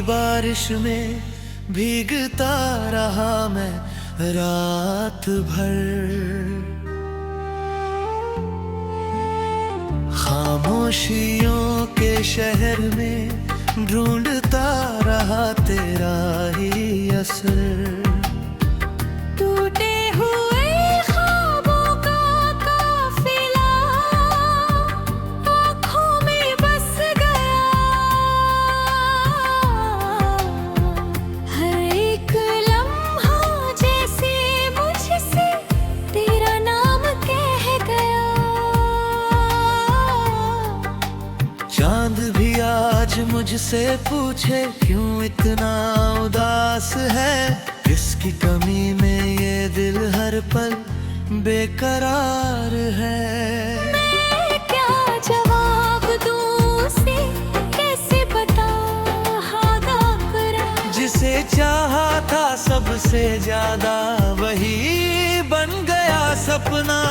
बारिश में भीगता रहा मैं रात भर। खामोशियों के शहर में ढूंढता रहा तेरा ही असर। टूटे हुए ख्वाबों का काफिला आँखों में बस गया। हर एक लम्हा जैसे मुझसे तेरा नाम कह गया। चांद भी आज मुझसे पूछे क्यों इतना उदास है। किसकी कमी में ये दिल हर पल बेकरार है। मैं क्या जवाब दूं उसे, कैसे बता हादा करा। जिसे चाहा था सबसे ज्यादा वही बन गया सपना।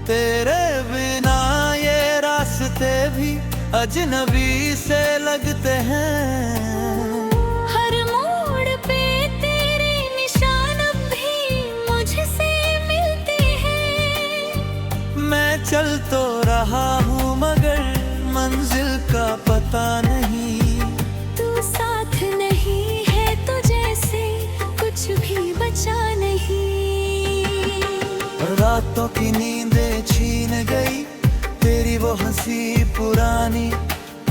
तेरे बिना ये रास्ते भी अजनबी से लगते हैं। हर मोड़ पे तेरे निशान भी मुझसे मिलते हैं। मैं चल तो रहा हूँ मगर मंजिल का पता नहीं। तू साथ नहीं है तो जैसे कुछ भी बचा नहीं। रातों की नींदें छीन गई तेरी वो हंसी पुरानी।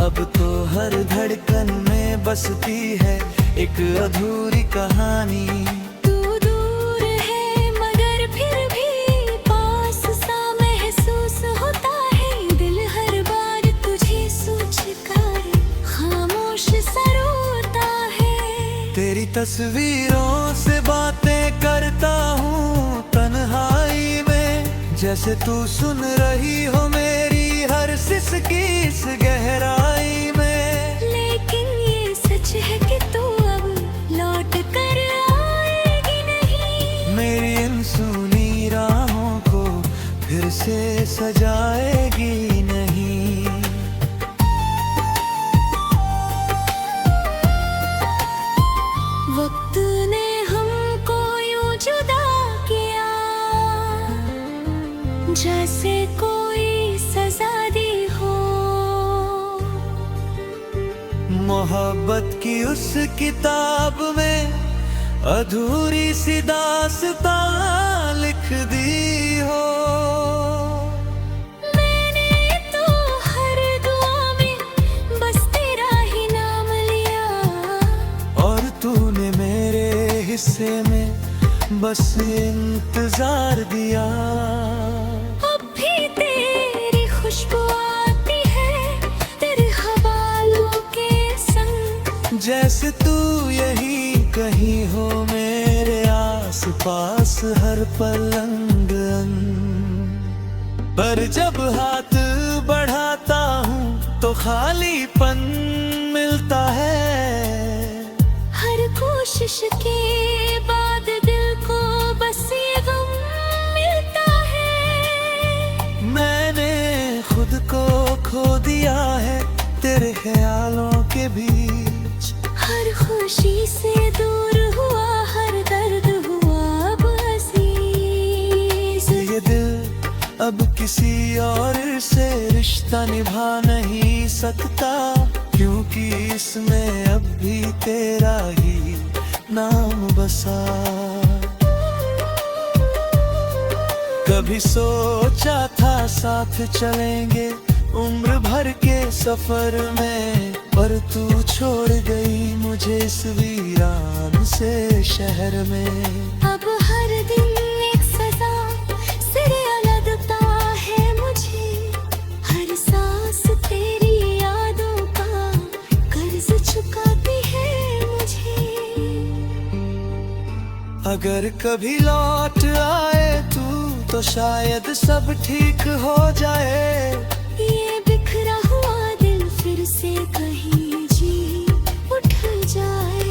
अब तो हर धड़कन में बसती है एक अधूरी कहानी। तू दूर है मगर फिर भी पास सा महसूस होता है। दिल हर बार तुझे सोचकर खामोश सा रोता है। तेरी तस्वीरों से बातें करता हूँ तन्हाई में। जैसे तू सुन रही हो मेरी हर सिसकी इस गहराई में। लेकिन ये सच है कि तू अब लौट कर आएगी नहीं। मेरी इन सुनी राहों को फिर से सजाएगी नहीं। वक्त ने हमको यूं जुदा किया जैसे कोई सजा दी हो। मोहब्बत की उस किताब में अधूरी सी दास्तां लिख दी हो। मैंने तो हर दुआ में बस तेरा ही नाम लिया। और तूने मेरे हिस्से में बस इंतजार दिया। अब भी तेरी खुशबू आती है तेरे हवालों के संग। जैसे तू यही कहीं हो मेरे आस पास हर पल अंग अंग। पर जब हाथ बढ़ाता हूँ तो खालीपन मिलता है। हर कोशिश के बाद दिल को बस ये गम मिलता है। मैंने खुद को खो दिया है तेरे ख्यालों के बीच। हर खुशी से दूर हुआ हर दर्द हुआ अब अजीज। ये दिल अब किसी और से रिश्ता निभा नहीं सकता। क्योंकि इसमें अब भी तेरा ही नाम बसा। कभी सोचा था साथ चलेंगे उम्र भर के सफर में। पर तू छोड़ गई मुझे इस वीरान से शहर में। अब हर दिन एक सजा सिरे लगता है मुझे। हर अगर कभी लौट आए तू तो शायद सब ठीक हो जाए। ये बिखरा हुआ दिल फिर से कहीं जी उठ जाए।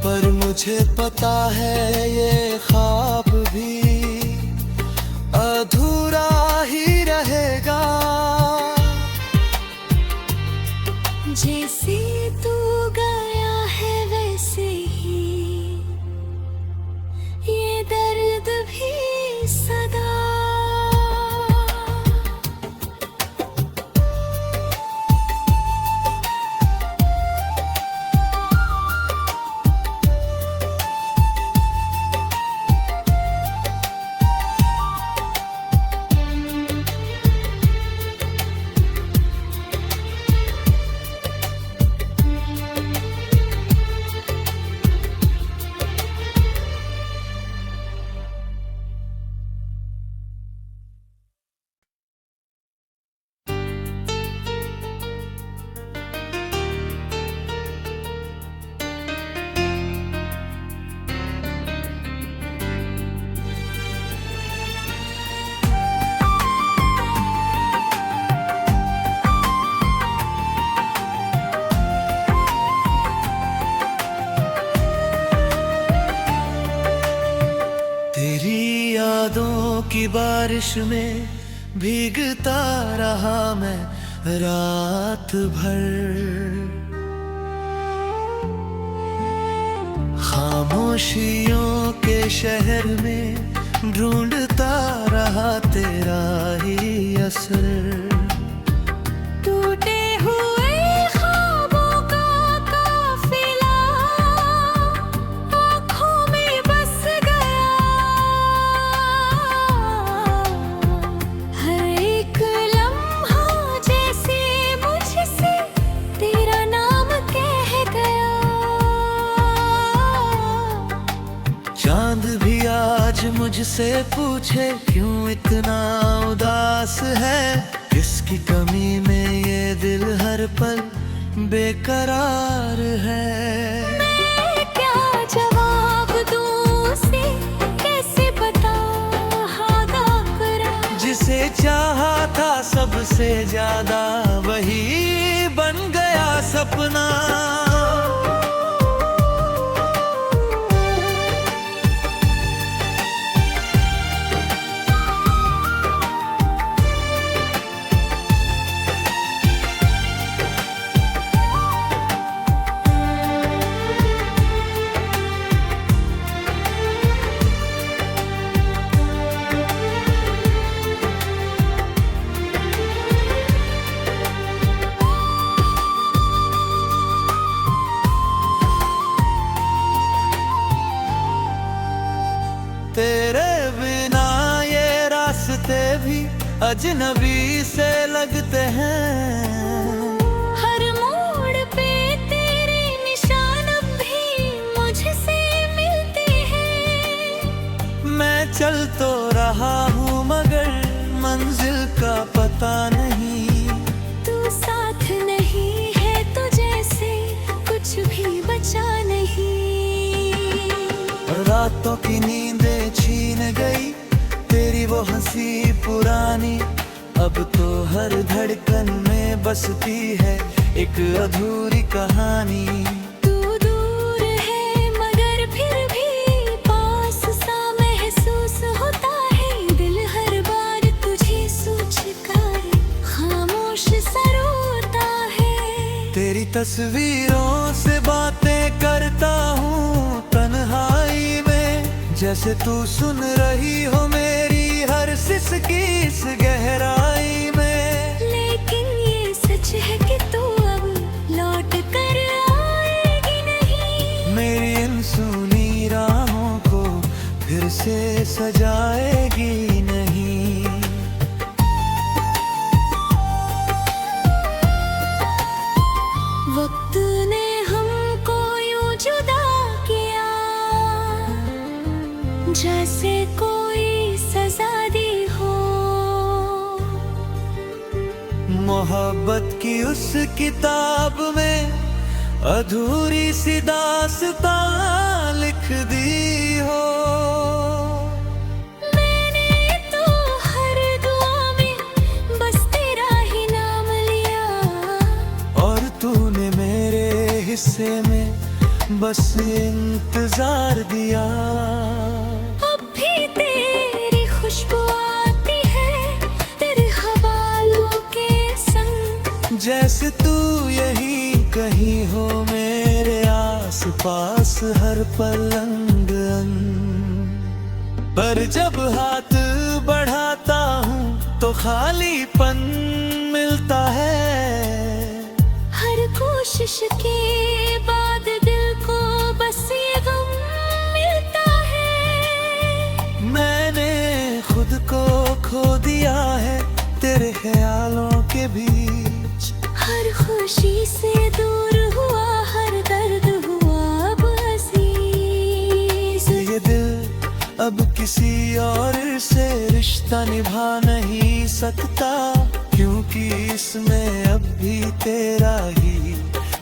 पर मुझे पता है ये ख्वाब भी अधूरा ही रहेगा। जैसे तू गया है वैसे ही ये दर्द भी सदा। तेरी यादों की बारिश में भीगता रहा मैं रात भर। खामोशियों के शहर में ढूंढता रहा तेरा ही असर। टूटे हुए ख्वाबों का काफिला आँखों में बस गया। हर एक लम्हा जैसे मुझसे तेरा नाम कह गया। चांद भी आज मुझसे पूछे क्यों इतना उदास है। किसकी कमी में ये दिल हर पल बेकरार है। मैं क्या जवाब दूँ उसे कैसे बता हादा करा। जिसे चाहा था सबसे ज्यादा वही बन गया सपना। तेरे बिना ये रास्ते भी अजनबी से लगते हैं। हर मोड़ पे तेरे निशान भी मुझसे मिलते हैं। मैं चल तो रहा हूँ मगर मंजिल का पता नहीं। तू साथ नहीं है तो जैसे कुछ भी बचा नहीं। रातों की नींदें छीन गई तेरी वो हंसी पुरानी। अब तो हर धड़कन में बसती है एक अधूरी कहानी। तू दूर है मगर फिर भी पास सा महसूस होता है। दिल हर बार तुझे सोच कर खामोश सा रोता है। तेरी तस्वीरों से बातें करता हूँ तन्हाई में। जैसे तू सुन रही हो मेरी हर सिसकी इस गहराई में। लेकिन ये सच है कि तू अब लौट कर आएगी नहीं। मेरी इन सुनी राहों को फिर से सजाएगी नहीं। वक्त ने हमको यूं जुदा किया जैसे कोई मोहब्बत की उस किताब में अधूरी सी दास्तां लिख दी हो। मैंने तो हर दुआ में बस तेरा ही नाम लिया, और तूने मेरे हिस्से में बस इंतजार दिया। अब भी तेरी खुशबू आती है तेरे हवालों के संग, जैसे तू यही कहीं हो मेरे आस पास हर पल अंग अंग। पर जब हाथ बढ़ाता हूँ तो खालीपन मिलता है। हर कोशिश के बाद दिल को बस ये गम मिलता है। मैंने खुद को खो दिया है तेरे ख्यालों के बीच। हर खुशी से दूर हुआ हर दर्द हुआ अब अजीज। ये दिल अब किसी और से रिश्ता निभा नहीं सकता, क्योंकि इसमें अब भी तेरा ही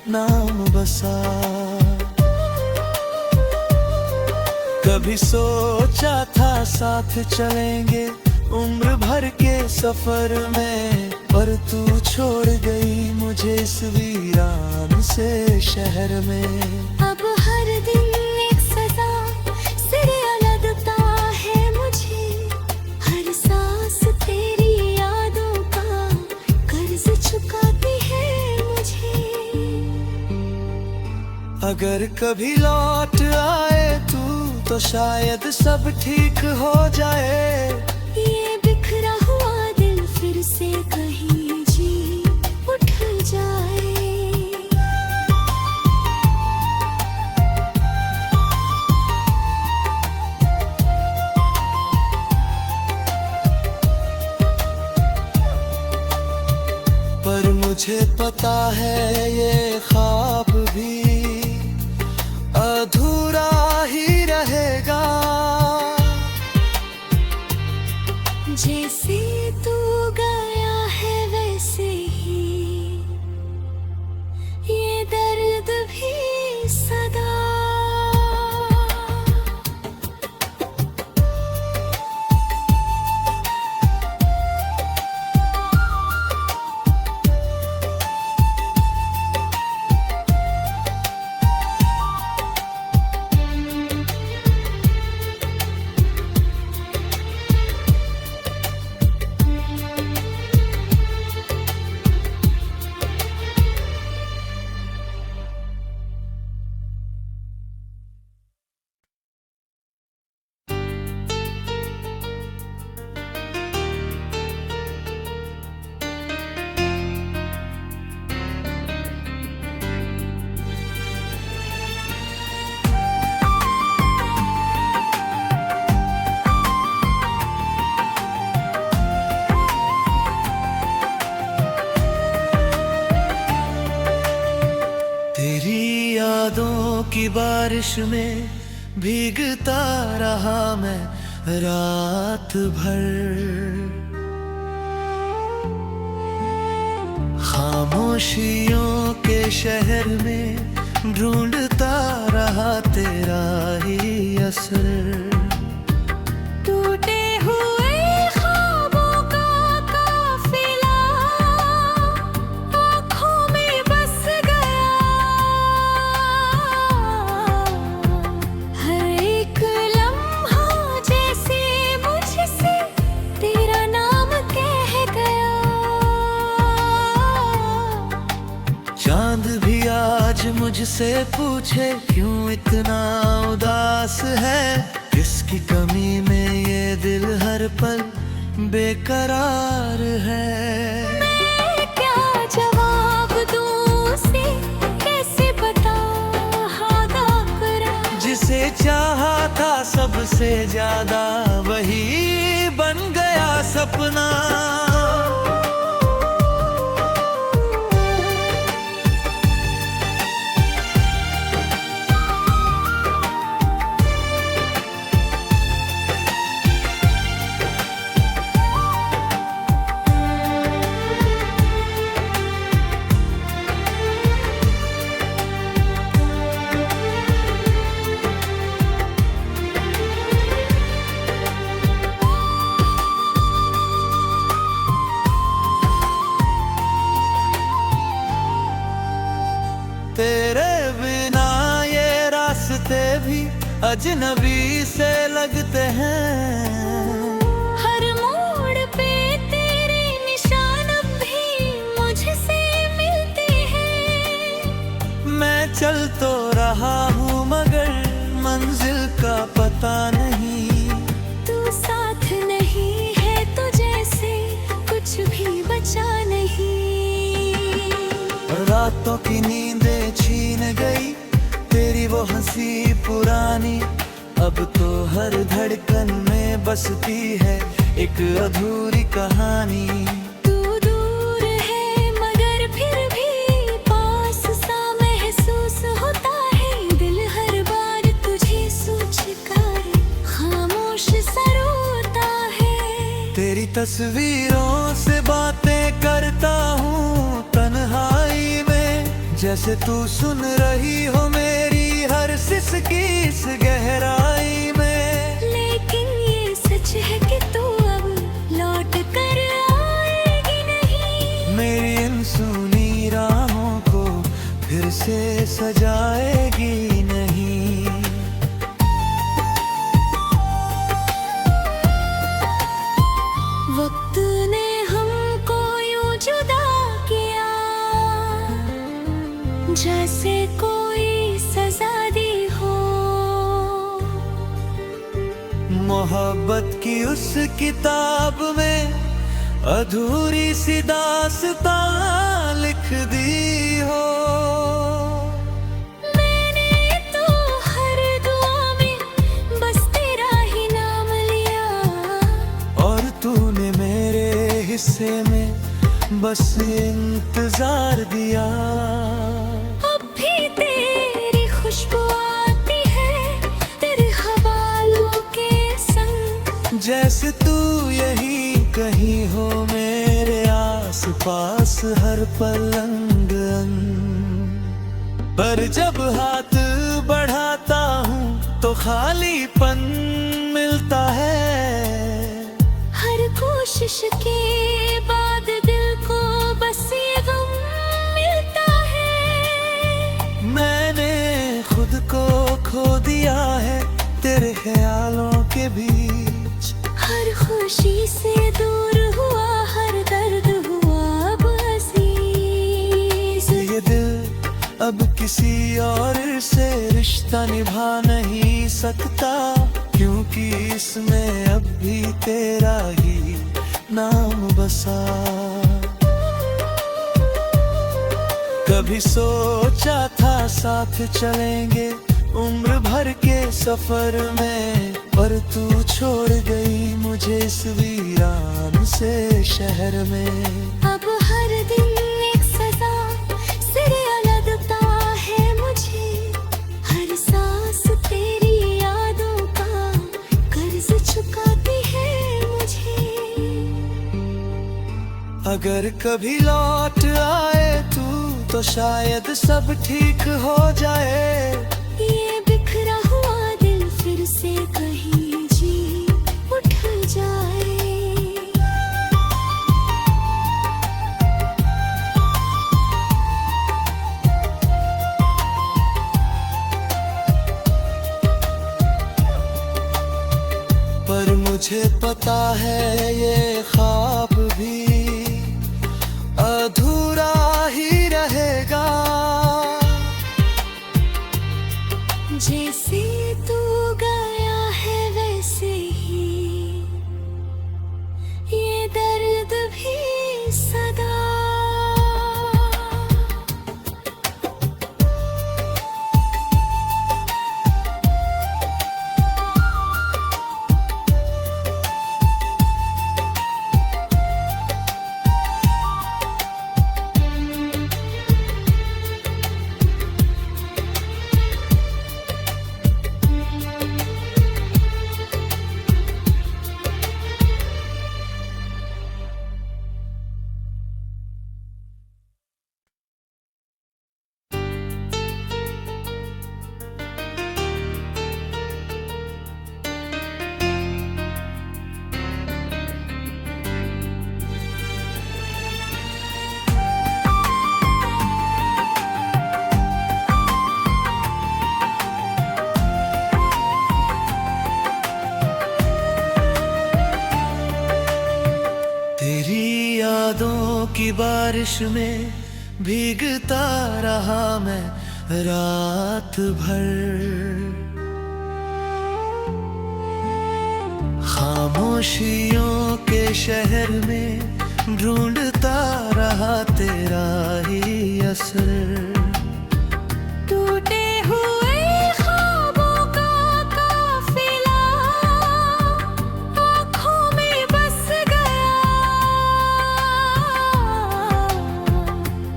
नाम बसा। कभी सोचा था साथ चलेंगे उम्र भर के सफर में, पर तू छोड़ गई मुझे इस वीरान से शहर में। अब हर दिन एक सजा सिरे लगता है मुझे, हर सांस तेरी यादों का कर्ज चुकाती है मुझे। अगर कभी लौट आए तू तो शायद सब ठीक हो जाए। ये बिखरा हुआ दिल फिर से कहीं जी उठ जाए। पर मुझे पता है ये ख्वाब भी अधूरा ही रहेगा। जैसे तू गया है वैसे ही ये दर्द भी सदा। तेरी यादों की बारिश में भीगता रहा मैं रात भर। खामोशियों के शहर में ढूंढता रहा तेरा ही असर। टूटे हुए ख्वाबों का काफिला आँखों में बस गया। हर एक लम्हा जैसे मुझसे तेरा नाम कह गया। चांद भी आज मुझसे पूछे क्यों इतना उदास है, किसकी कमी में ये दिल हर पल बेकरार है। मैं क्या जवाब दूं उसे, कैसे बता हादा करा। जिसे चाहा था सबसे ज्यादा वही बन गया सपना। अजनबी से लगते हैं। हर मोड़ पे तेरे निशान अब भी मुझसे मिलते हैं। मैं चल तो रहा हूँ मगर मंजिल का पता नहीं। तू साथ नहीं है तो जैसे कुछ भी बचा नहीं। रातों की नींदें छीन गई तेरी वो हंसी पुरानी। अब तो हर धड़कन में बसती है एक अधूरी कहानी। तू दूर है मगर फिर भी पास सा महसूस होता है। दिल हर बार तुझे सोच कर खामोश सा रोता है। तेरी तस्वीरों से बातें करता हूँ तन्हाई में, जैसे तू सुन रही हो मेरी हर सिसकी इस गहराई में। लेकिन ये सच है कि तू अब लौट कर आएगी नहीं। मेरी इन सुनी राहों को फिर से सजाएगी नहीं। वक्त ने हमको यूं जुदा किया, जैसे कोई सजा दी हो। मोहब्बत की उस किताब में अधूरी सी दास्तां लिख दी हो। मैंने तो हर दुआ में बस तेरा ही नाम लिया, और तूने मेरे हिस्से में बस इंतजार दिया। अब भी तेरी खुशबू आती है तेरे हवालों के संग। जैसे तू यही कहीं हो मेरे आस पास हर पल अंग अंग। पर जब हाथ बढ़ाता हूँ तो खालीपन मिलता है। हर कोशिश के बाद दिल को बस ये गम मिलता है। मैंने खुद को खो दिया है तेरे ख्यालों के बीच। हर खुशी से दूर हुआ हर दर्द हुआ अब अजीज। ये दिल अब किसी और से रिश्ता निभा नहीं सकता, क्योंकि इसमें अब भी तेरा ही नाम बसा। कभी सोचा था साथ चलेंगे उम्र भर के सफर में, पर तू छोड़ गई मुझे इस वीरान से शहर में। अब हर दिन एक सजा सिरे लगता है मुझे। हर सांस तेरी यादों का कर्ज चुकाती है मुझे। अगर कभी लौट आए तू तो शायद सब ठीक हो जाए। ये बिखरा हुआ दिल फिर से कहीं जी उठ जाए। पर मुझे पता है ये ख्वाब भी अधूरा ही रहेगा। जैसे तू गया है वैसे ही ये दर्द भी सदा। की बारिश में भीगता रहा मैं रात भर। खामोशियों के शहर में ढूंढता रहा तेरा ही असर। टूटे हुए ख्वाबों का काफिला आँखों में बस गया।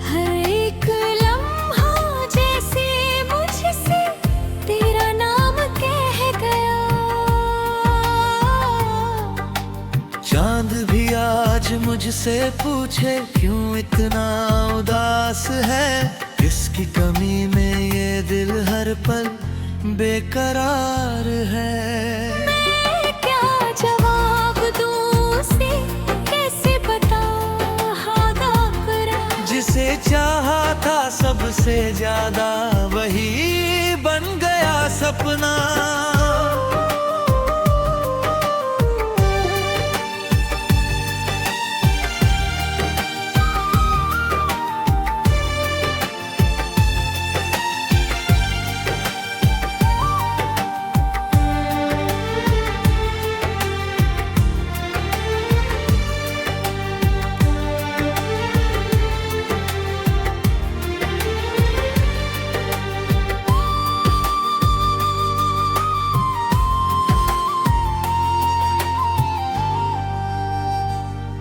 हर एक लम्हा जैसे मुझसे तेरा नाम कह गया। चांद भी आज मुझसे पूछे क्यों इतना उदास है, किसकी कमी में ये दिल हर पल बेकरार है। मैं क्या जवाब दूं उसे, कैसे बता हादा करा। जिसे चाहा था सबसे ज्यादा वही बन गया सपना।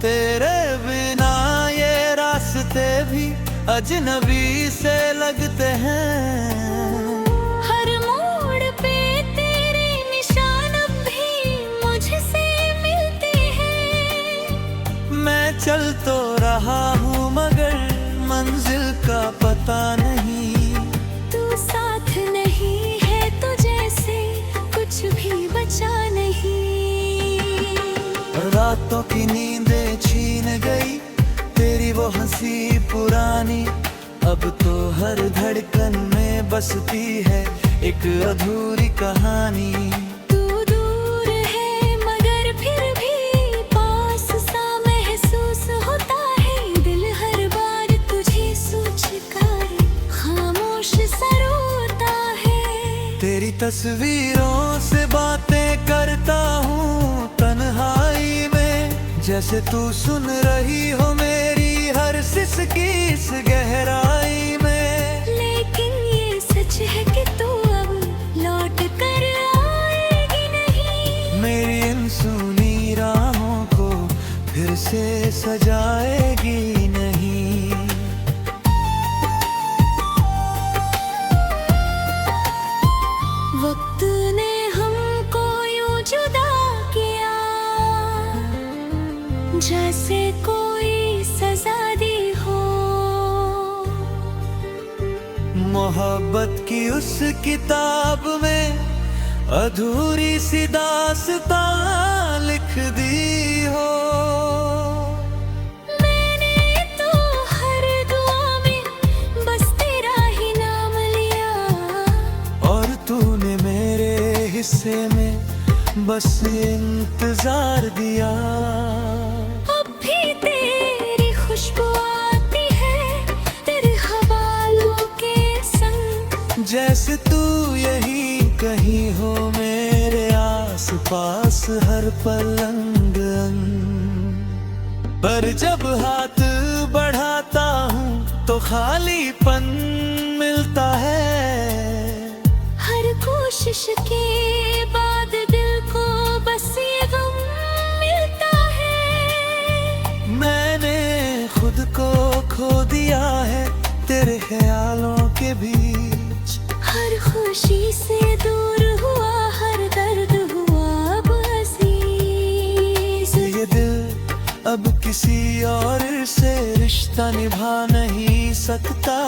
तेरे बिना ये रास्ते भी अजनबी से लगते हैं। हर मोड़ पे तेरे निशान भी मुझसे मिलते हैं। मैं चल तो रहा हूँ मगर मंजिल का पता नहीं। तू साथ नहीं है तो जैसे कुछ भी बचा नहीं। रातों की नींदें छीन गई तेरी वो हंसी पुरानी। अब तो हर धड़कन में बसती है एक अधूरी कहानी। तू दूर है मगर फिर भी पास सा महसूस होता है। दिल हर बार तुझे सोच कर खामोश सा रोता है। तेरी तस्वीरों से बातें करता हूँ तन्हाई में, जैसे तू सुन रही हो मेरी हर सिसकी इस गहराई में। लेकिन ये सच है कि तू अब लौट कर आएगी नहीं। मेरी इन सुनी राहों को फिर से सजाएगी नहीं। वक्त ने हमको यूं जुदा किया, जैसे कोई सजा दी हो। मोहब्बत की उस किताब में अधूरी सी दास्तां लिख दी हो। मैंने तो हर दुआ में बस तेरा ही नाम लिया, और तूने मेरे हिस्से में बस इंतजार दिया। अब भी तेरी खुशबू आती है तेरे हवालों के संग। जैसे तू यही कहीं हो मेरे आस पास हर पल अंग अंग। पर जब हाथ बढ़ाता हूँ तो खालीपन मिलता है। हर कोशिश के बाद दिल को बस ये गम मिलता है। मैंने खुद को खो दिया है तेरे ख्यालों के बीच। हर खुशी से दूर हुआ हर दर्द हुआ अब अजीज। ये दिल अब किसी और से रिश्ता निभा नहीं सकता,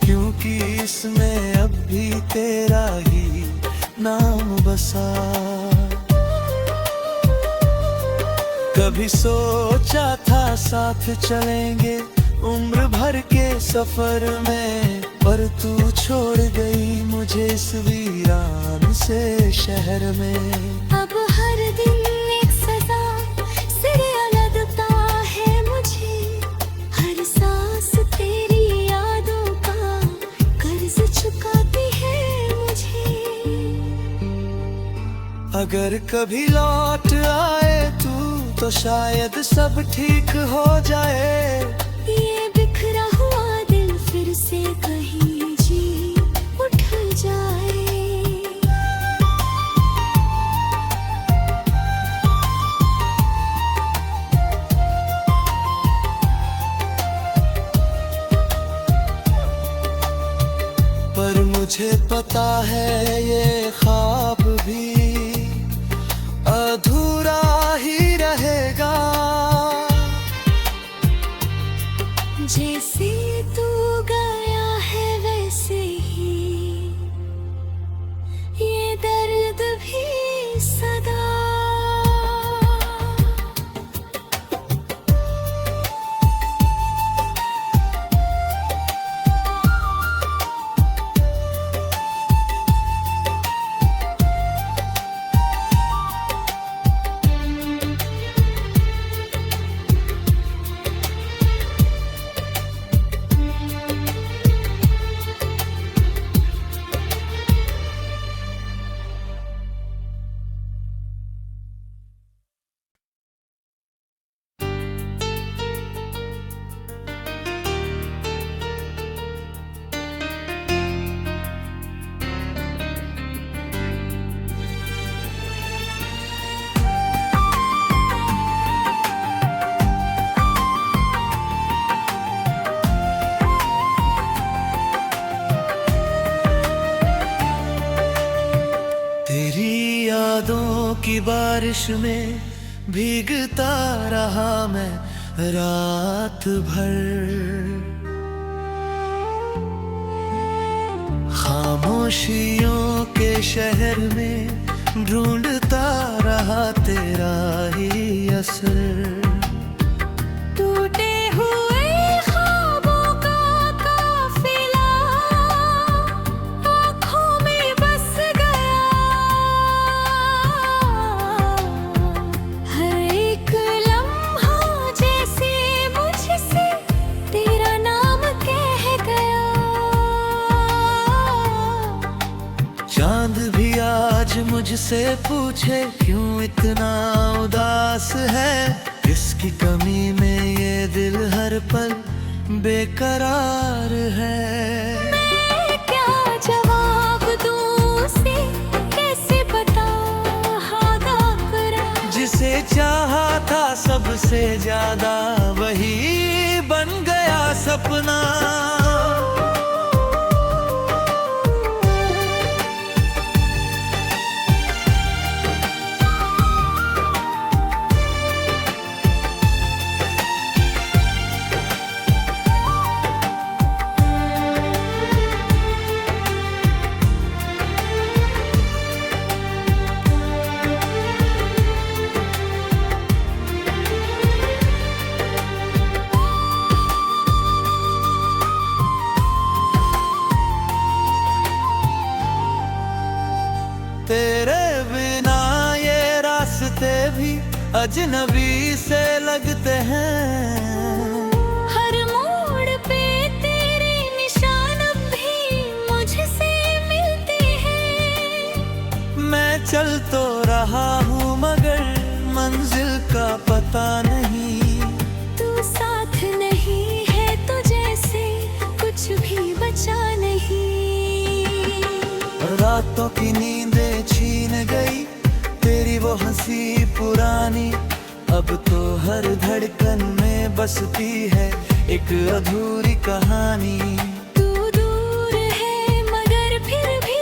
क्योंकि इसमें अब भी तेरा ही नाम बसा। कभी सोचा था साथ चलेंगे उम्र भर के सफर में, पर तू छोड़ गई मुझे इस वीरान से शहर में। अब हर दिन एक सजा सिर लगता है मुझे। हर अगर कभी लौट आए तू तो शायद सब ठीक हो जाए। ये बिखरा हुआ दिल फिर से कहीं जी उठ जाए। पर मुझे पता है ये ख्वाब भी अधूरा ही रहेगा। जैसे तू गया है वैसे ही ये दर्द भी सदा। तेरी यादों की बारिश में भीगता रहा मैं रात भर। खामोशियों के शहर में ढूंढता रहा तेरा ही असर। टूटे हुए ख्वाबों का काफिला आँखों में बस गया। हर एक लम्हा जैसे मुझसे तेरा नाम कह गया। चांद भी आज मुझसे पूछे क्यों इतना उदास है। किसकी कमी में ये दिल हर पल बेकरार है। मैं क्या जवाब दूँ उसे कैसे बता हादा करा। जिसे चाहा था सबसे ज्यादा वही बन गया सपना। तेरे बिना ये रास्ते भी अजनबी से लगते हैं। हर मोड़ पे तेरे निशान भी मुझसे मिलते हैं। मैं चल तो रहा हूँ मगर मंजिल का पता नहीं। तू साथ नहीं है तो जैसे कुछ भी बचा नहीं। रातों की नींदें छीन गई तेरी वो हंसी पुरानी। अब तो हर धड़कन में बसती है एक अधूरी कहानी। तू दूर है मगर फिर भी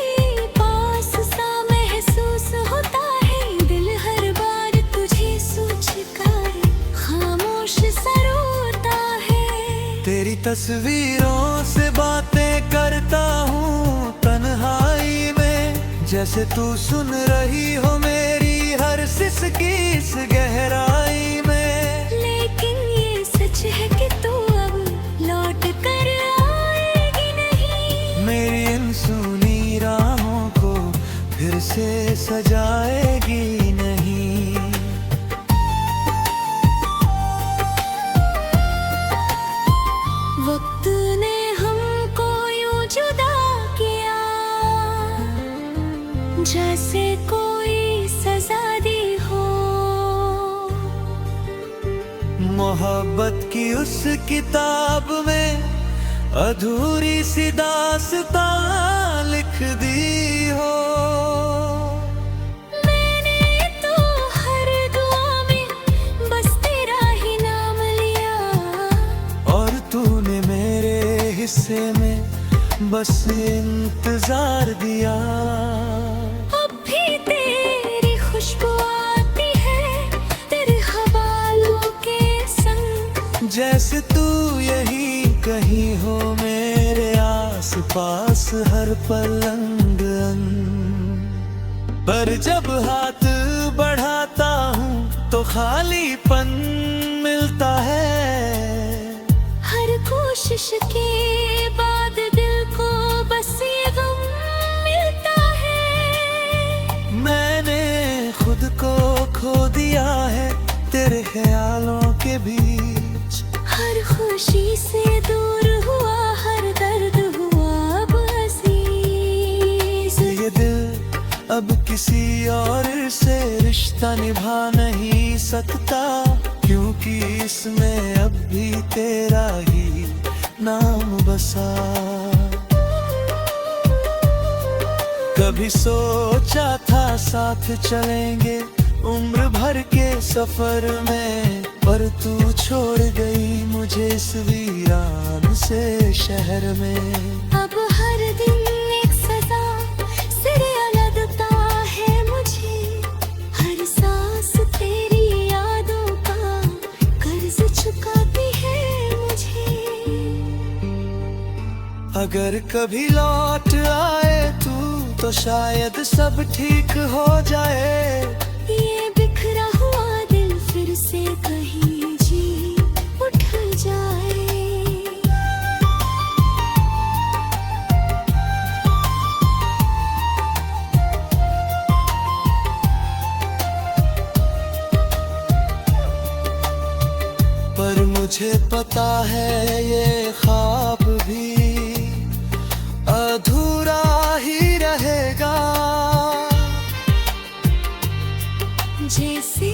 पास सा महसूस होता है। दिल हर बार तुझे सोच कर खामोश सा रोता है। तेरी तस्वीरों से बातें करता हूँ तन्हाई में। जैसे तू सुन रही हो मेरी हर सिसकी इस गहराई में। लेकिन ये सच है कि तू अब लौट कर आएगी नहीं। मेरी इन सुनी राहों को फिर से सजाएगी नहीं। वक्त ने हमको यूं जुदा किया जैसे कोई मोहब्बत की उस किताब में अधूरी सी दास्तां लिख दी हो। मैंने तो हर दुआ में बस तेरा ही नाम लिया, और तूने मेरे हिस्से में बस इंतजार दिया। अब भी तेरी खुशबू आती है तेरे हवालों के संग, जैसे तू यही कहीं हो मेरे आस पास हर पल अंग अंग। पर जब हाथ बढ़ाता हूँ तो खालीपन मिलता है। हर कोशिश के बाद दिल को बस ये गम मिलता है। मैंने खुद को खो दिया है तेरे ख्यालों के बीच। हर खुशी से दूर हुआ हर दर्द हुआ अब अजीज। ये दिल अब किसी और से रिश्ता निभा नहीं सकता, क्योंकि इसमें अब भी तेरा ही नाम बसा। कभी सोचा था साथ चलेंगे उम्र भर के सफर में, पर तू छोड़ गई मुझे इस वीरान से शहर में। अब हर दिन एक सजा सिरे लगता है मुझे, हर सांस तेरी यादों का कर्ज चुकाती है मुझे। अगर कभी लौट आए तू तो शायद सब ठीक हो जाए। ये बिखरा हुआ दिल फिर से कहीं जी उठ जाए। पर मुझे पता है ये ख्वाब भी अधूरा ही रहेगा। जैसे